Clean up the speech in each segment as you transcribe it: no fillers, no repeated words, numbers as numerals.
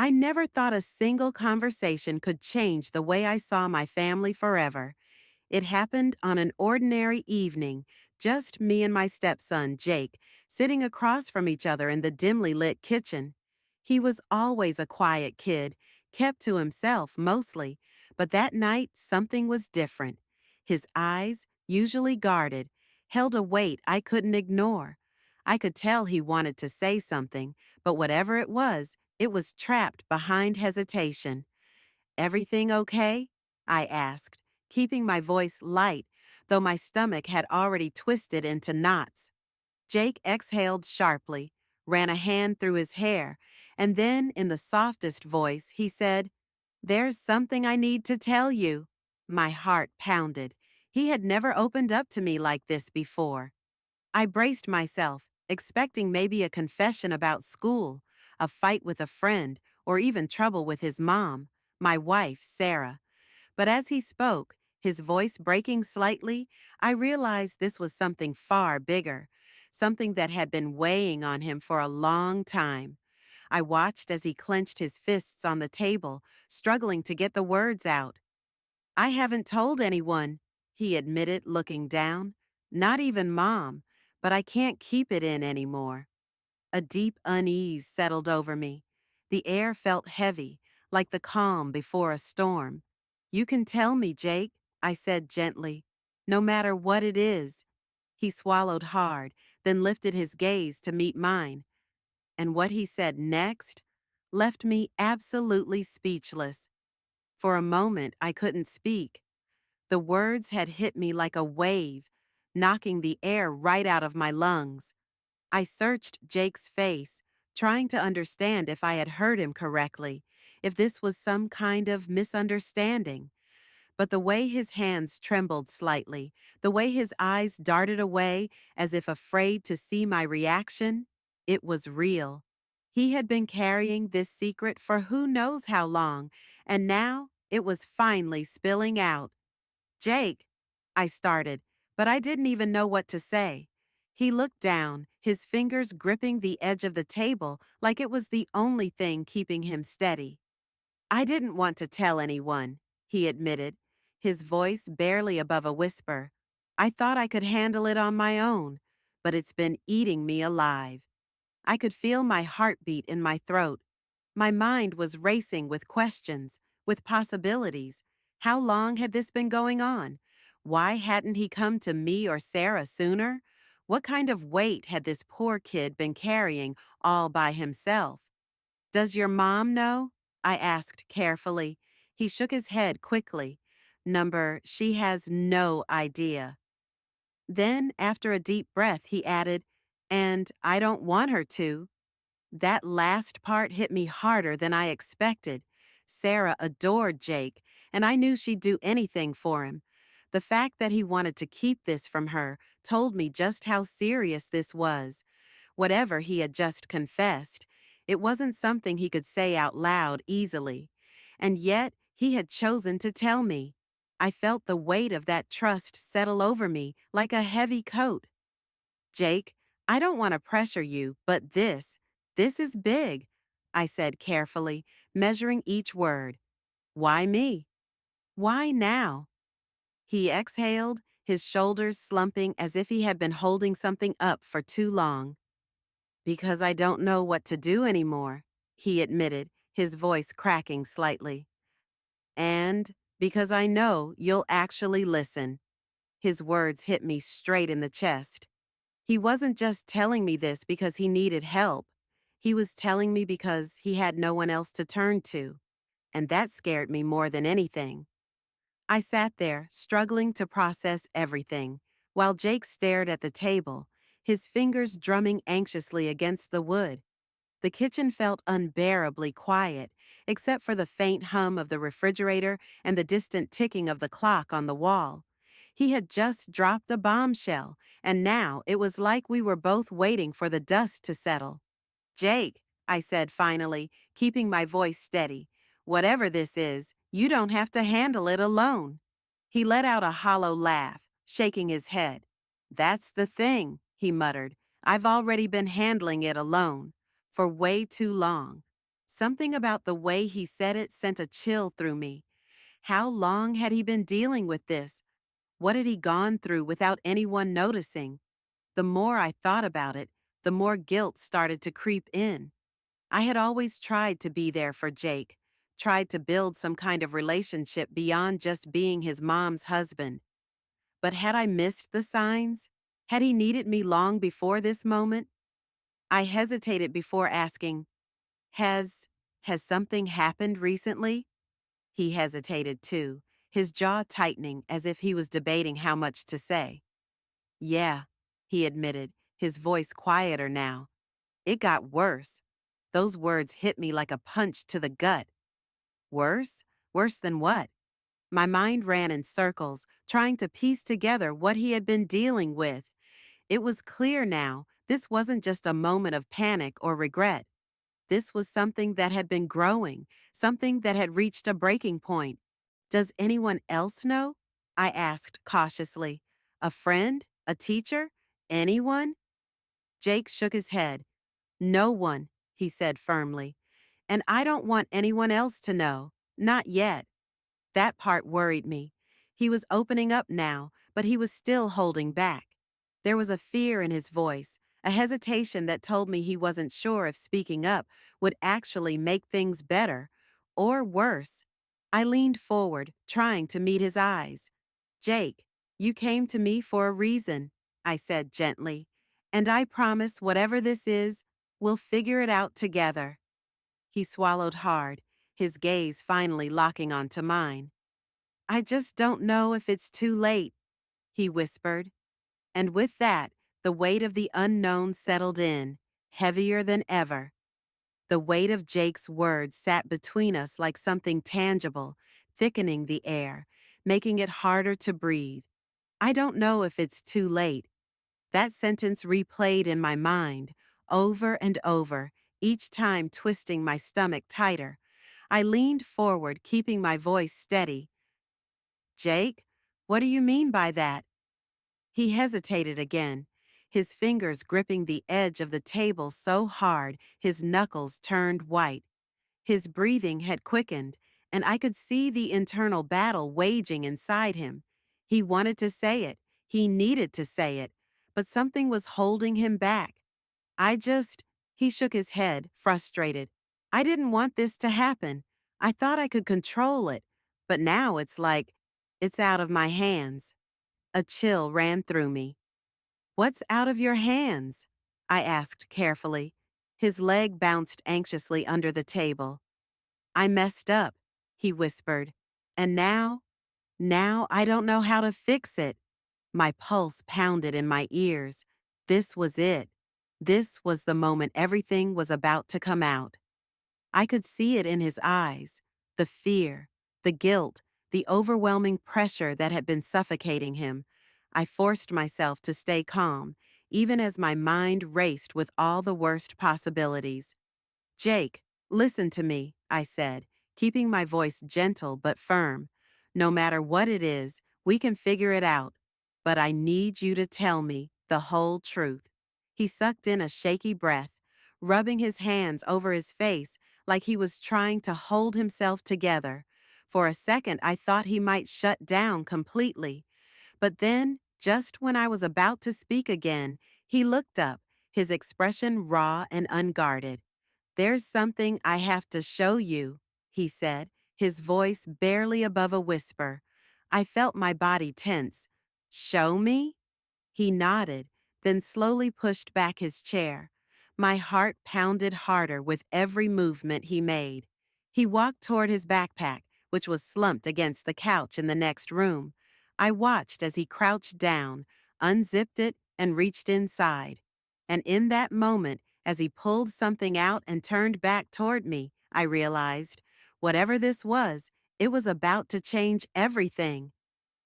I never thought a single conversation could change the way I saw my family forever. It happened on an ordinary evening, just me and my stepson, Jake, sitting across from each other in the dimly lit kitchen. He was always a quiet kid, kept to himself mostly, but that night something was different. His eyes, usually guarded, held a weight I couldn't ignore. I could tell he wanted to say something, but whatever it was trapped behind hesitation. "Everything okay?" I asked, keeping my voice light, though my stomach had already twisted into knots. Jake exhaled sharply, ran a hand through his hair, and then, in the softest voice, he said, "There's something I need to tell you." My heart pounded. He had never opened up to me like this before. I braced myself, expecting maybe a confession about school, a fight with a friend, or even trouble with his mom, my wife, Sarah. But as he spoke, his voice breaking slightly, I realized this was something far bigger, something that had been weighing on him for a long time. I watched as he clenched his fists on the table, struggling to get the words out. "I haven't told anyone," he admitted, looking down. "Not even Mom, but I can't keep it in anymore." A deep unease settled over me. The air felt heavy, like the calm before a storm. "You can tell me, Jake," I said gently, "no matter what it is." He swallowed hard, then lifted his gaze to meet mine. And what he said next left me absolutely speechless. For a moment, I couldn't speak. The words had hit me like a wave, knocking the air right out of my lungs. I searched Jake's face, trying to understand if I had heard him correctly, if this was some kind of misunderstanding. But the way his hands trembled slightly, the way his eyes darted away as if afraid to see my reaction, it was real. He had been carrying this secret for who knows how long, and now it was finally spilling out. "Jake," I started, but I didn't even know what to say. He looked down, his fingers gripping the edge of the table like it was the only thing keeping him steady. "I didn't want to tell anyone," he admitted, his voice barely above a whisper. "I thought I could handle it on my own, but it's been eating me alive." I could feel my heartbeat in my throat. My mind was racing with questions, with possibilities. How long had this been going on? Why hadn't he come to me or Sarah sooner? What kind of weight had this poor kid been carrying all by himself? "Does your mom know?" I asked carefully. He shook his head quickly. She has no idea." Then, after a deep breath, he added, "And I don't want her to." That last part hit me harder than I expected. Sarah adored Jake, and I knew she'd do anything for him. The fact that he wanted to keep this from her told me just how serious this was. Whatever he had just confessed, it wasn't something he could say out loud easily. And yet, he had chosen to tell me. I felt the weight of that trust settle over me like a heavy coat. "Jake, I don't want to pressure you, but this is big," I said carefully, measuring each word. "Why me? Why now?" He exhaled, his shoulders slumping as if he had been holding something up for too long. "Because I don't know what to do anymore," he admitted, his voice cracking slightly. "And because I know you'll actually listen." His words hit me straight in the chest. He wasn't just telling me this because he needed help. He was telling me because he had no one else to turn to. And that scared me more than anything. I sat there, struggling to process everything, while Jake stared at the table, his fingers drumming anxiously against the wood. The kitchen felt unbearably quiet, except for the faint hum of the refrigerator and the distant ticking of the clock on the wall. He had just dropped a bombshell, and now it was like we were both waiting for the dust to settle. "Jake," I said finally, keeping my voice steady, "whatever this is, you don't have to handle it alone." He let out a hollow laugh, shaking his head. "That's the thing," he muttered. "I've already been handling it alone. For way too long. Something about the way he said it sent a chill through me. How long had he been dealing with this? What had he gone through without anyone noticing? The more I thought about it, the more guilt started to creep in. I had always tried to be there for Jake, tried to build some kind of relationship beyond just being his mom's husband. But had I missed the signs? Had he needed me long before this moment? I hesitated before asking, Has, has something happened recently? He hesitated too, his jaw tightening as if he was debating how much to say. Yeah, he admitted, his voice quieter now. It got worse. Those words hit me like a punch to the gut. Worse? Worse than what? My mind ran in circles, trying to piece together what he had been dealing with. It was clear now, this wasn't just a moment of panic or regret. This was something that had been growing, something that had reached a breaking point. Does anyone else know? I asked cautiously. A friend? A teacher? Anyone? Jake shook his head. No one, he said firmly. And I don't want anyone else to know. Not yet. That part worried me. He was opening up now, but he was still holding back. There was a fear in his voice, a hesitation that told me he wasn't sure if speaking up would actually make things better or worse. I leaned forward, trying to meet his eyes. Jake, you came to me for a reason, I said gently, and I promise whatever this is, we'll figure it out together. He swallowed hard, his gaze finally locking onto mine. I just don't know if it's too late, he whispered. And with that, the weight of the unknown settled in, heavier than ever. The weight of Jake's words sat between us like something tangible, thickening the air, making it harder to breathe. I don't know if it's too late. That sentence replayed in my mind, over and over, each time twisting my stomach tighter. I leaned forward, keeping my voice steady. Jake, what do you mean by that? He hesitated again, his fingers gripping the edge of the table so hard his knuckles turned white. His breathing had quickened, and I could see the internal battle waging inside him. He wanted to say it, he needed to say it, but something was holding him back. He shook his head, frustrated. I didn't want this to happen. I thought I could control it, but now it's like it's out of my hands. A chill ran through me. What's out of your hands? I asked carefully. His leg bounced anxiously under the table. I messed up, he whispered. And now I don't know how to fix it. My pulse pounded in my ears. This was it. This was the moment everything was about to come out. I could see it in his eyes, the fear, the guilt, the overwhelming pressure that had been suffocating him. I forced myself to stay calm, even as my mind raced with all the worst possibilities. Jake, listen to me, I said, keeping my voice gentle but firm. No matter what it is, we can figure it out. But I need you to tell me the whole truth. He sucked in a shaky breath, rubbing his hands over his face like he was trying to hold himself together. For a second, I thought he might shut down completely. But then, just when I was about to speak again, he looked up, his expression raw and unguarded. There's something I have to show you, he said, his voice barely above a whisper. I felt my body tense. Show me? He nodded, then slowly pushed back his chair. My heart pounded harder with every movement he made. He walked toward his backpack, which was slumped against the couch in the next room. I watched as he crouched down, unzipped it, and reached inside. And in that moment, as he pulled something out and turned back toward me, I realized, whatever this was, it was about to change everything.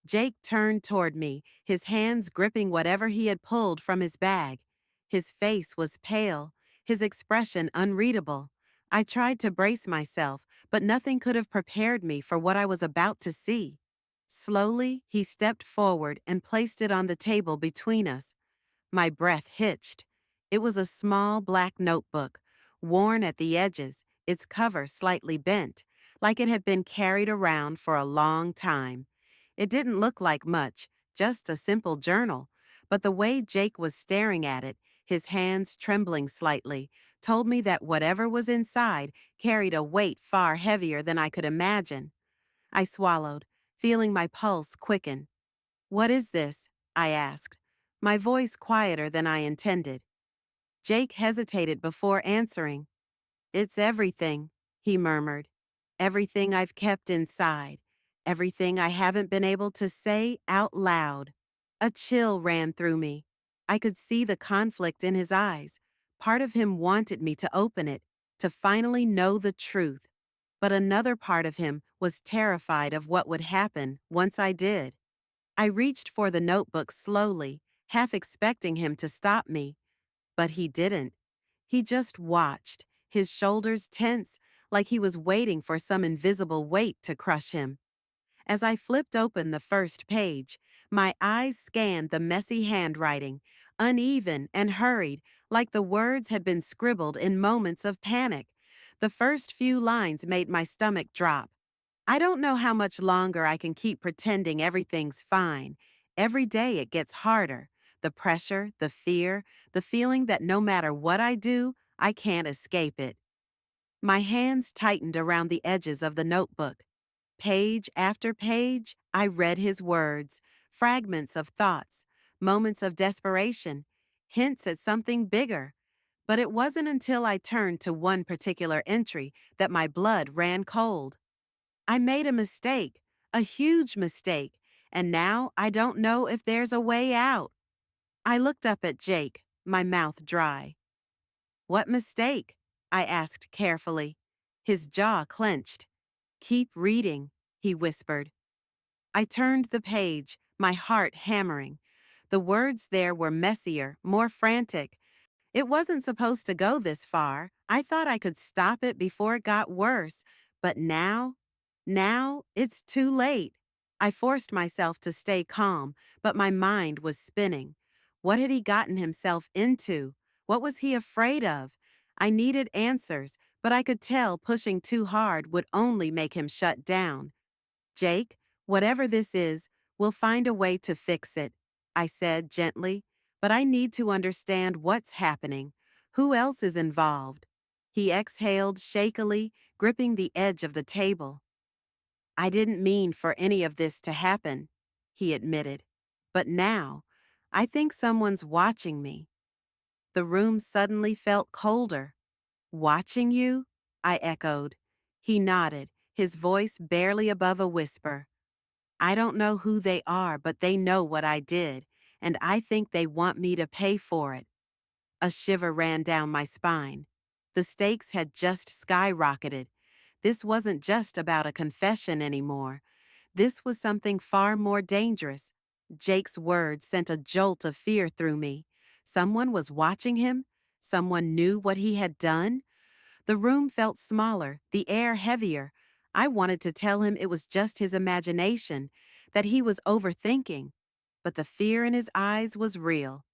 Jake turned toward me, his hands gripping whatever he had pulled from his bag. His face was pale, his expression unreadable. I tried to brace myself, but nothing could have prepared me for what I was about to see. Slowly, he stepped forward and placed it on the table between us. My breath hitched. It was a small black notebook, worn at the edges, its cover slightly bent, like it had been carried around for a long time. It didn't look like much, just a simple journal, but the way Jake was staring at it, his hands trembling slightly, told me that whatever was inside carried a weight far heavier than I could imagine. I swallowed, feeling my pulse quicken. "What is this?" I asked, my voice quieter than I intended. Jake hesitated before answering. "It's everything," he murmured. "Everything I've kept inside. Everything I haven't been able to say out loud." A chill ran through me. I could see the conflict in his eyes. Part of him wanted me to open it, to finally know the truth. But another part of him was terrified of what would happen once I did. I reached for the notebook slowly, half expecting him to stop me. But he didn't. He just watched, his shoulders tense, like he was waiting for some invisible weight to crush him. As I flipped open the first page, my eyes scanned the messy handwriting, uneven and hurried, like the words had been scribbled in moments of panic. The first few lines made my stomach drop. "I don't know how much longer I can keep pretending everything's fine. Every day it gets harder. The pressure, the fear, the feeling that no matter what I do, I can't escape it." My hands tightened around the edges of the notebook. Page after page, I read his words, fragments of thoughts, moments of desperation, hints at something bigger. But it wasn't until I turned to one particular entry that my blood ran cold. "I made a mistake, a huge mistake, and now I don't know if there's a way out." I looked up at Jake, my mouth dry. "What mistake?" I asked carefully. His jaw clenched. "Keep reading," he whispered. I turned the page, my heart hammering. The words there were messier, more frantic. It wasn't supposed to go this far. I thought I could stop it before it got worse. But now, it's too late. I forced myself to stay calm, but my mind was spinning. What had he gotten himself into? What was he afraid of? I needed answers, but I could tell pushing too hard would only make him shut down. "Jake, whatever this is, we'll find a way to fix it," I said gently, "but I need to understand what's happening. Who else is involved?" He exhaled shakily, gripping the edge of the table. "I didn't mean for any of this to happen," he admitted. "But now, I think someone's watching me." The room suddenly felt colder. "Watching you?" I echoed. He nodded, his voice barely above a whisper. "I don't know who they are, but they know what I did, and I think they want me to pay for it." A shiver ran down my spine. The stakes had just skyrocketed. This wasn't just about a confession anymore. This was something far more dangerous. Jake's words sent a jolt of fear through me. Someone was watching him? Someone knew what he had done? The room felt smaller, the air heavier. I wanted to tell him it was just his imagination, that he was overthinking. But the fear in his eyes was real.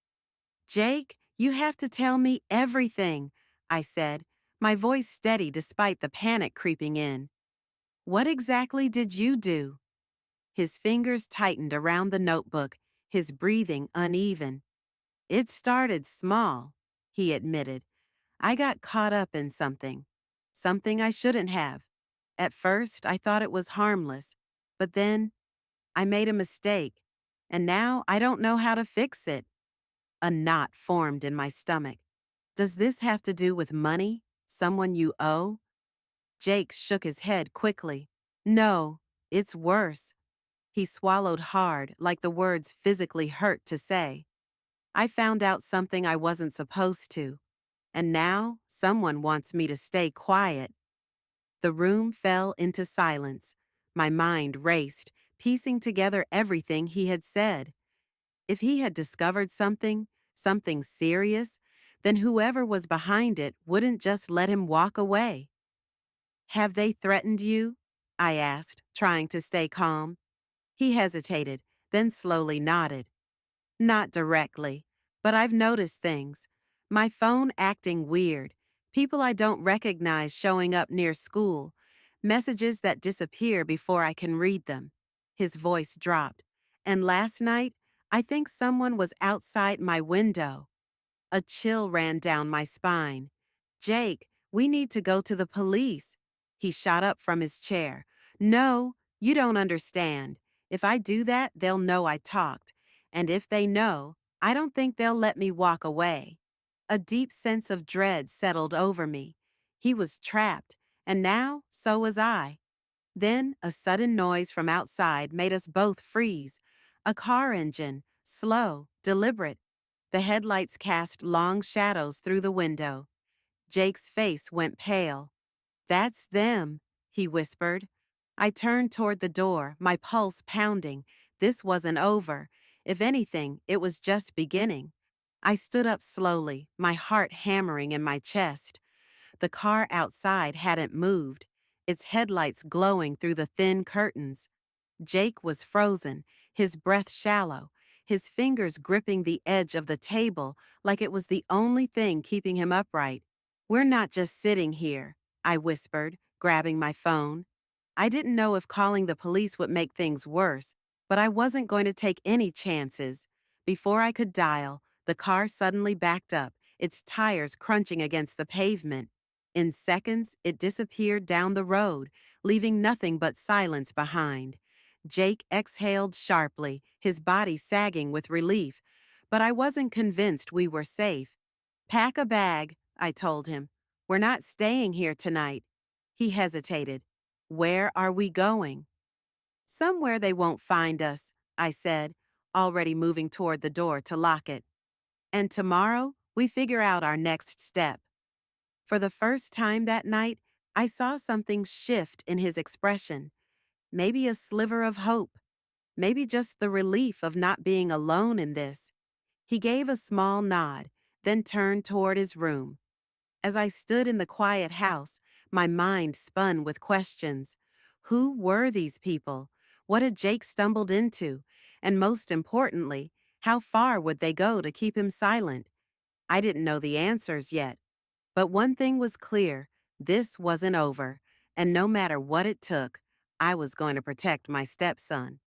"Jake, you have to tell me everything," I said, my voice steady despite the panic creeping in. "What exactly did you do?" His fingers tightened around the notebook, his breathing uneven. "It started small," he admitted. "I got caught up in something. Something I shouldn't have. At first, I thought it was harmless. But then, I made a mistake. And now I don't know how to fix it." A knot formed in my stomach. "Does this have to do with money? Someone you owe?" Jake shook his head quickly. "No, it's worse." He swallowed hard, like the words physically hurt to say. "I found out something I wasn't supposed to. And now, someone wants me to stay quiet." The room fell into silence. My mind raced, piecing together everything he had said. If he had discovered something, something serious, then whoever was behind it wouldn't just let him walk away. "Have they threatened you?" I asked, trying to stay calm. He hesitated, then slowly nodded. "Not directly, but I've noticed things. My phone acting weird, People I don't recognize showing up near school, messages that disappear before I can read them. His voice dropped. And last night, I think someone was outside my window. A chill ran down my spine. Jake, we need to go to the police. He shot up from his chair. No, you don't understand. If I do that, they'll know I talked. And if they know, I don't think they'll let me walk away. A deep sense of dread settled over me. He was trapped, and now so was I. Then a sudden noise from outside made us both freeze. A car engine, slow, deliberate. The headlights cast long shadows through the window. Jake's face went pale. That's them, he whispered. I turned toward the door, my pulse pounding. This wasn't over. If anything, it was just beginning. I stood up slowly, my heart hammering in my chest. The car outside hadn't moved, its headlights glowing through the thin curtains. Jake was frozen, his breath shallow, his fingers gripping the edge of the table like it was the only thing keeping him upright. We're not just sitting here, I whispered, grabbing my phone. I didn't know if calling the police would make things worse, but I wasn't going to take any chances. Before I could dial, the car suddenly backed up, its tires crunching against the pavement. In seconds, it disappeared down the road, leaving nothing but silence behind. Jake exhaled sharply, his body sagging with relief, but I wasn't convinced we were safe. Pack a bag, I told him. We're not staying here tonight. He hesitated. Where are we going? Somewhere they won't find us, I said, already moving toward the door to lock it. And tomorrow, we figure out our next step. For the first time that night, I saw something shift in his expression. Maybe a sliver of hope. Maybe just the relief of not being alone in this. He gave a small nod, then turned toward his room. As I stood in the quiet house, my mind spun with questions. Who were these people? What had Jake stumbled into? And most importantly, how far would they go to keep him silent? I didn't know the answers yet. But one thing was clear, this wasn't over, and no matter what it took, I was going to protect my stepson.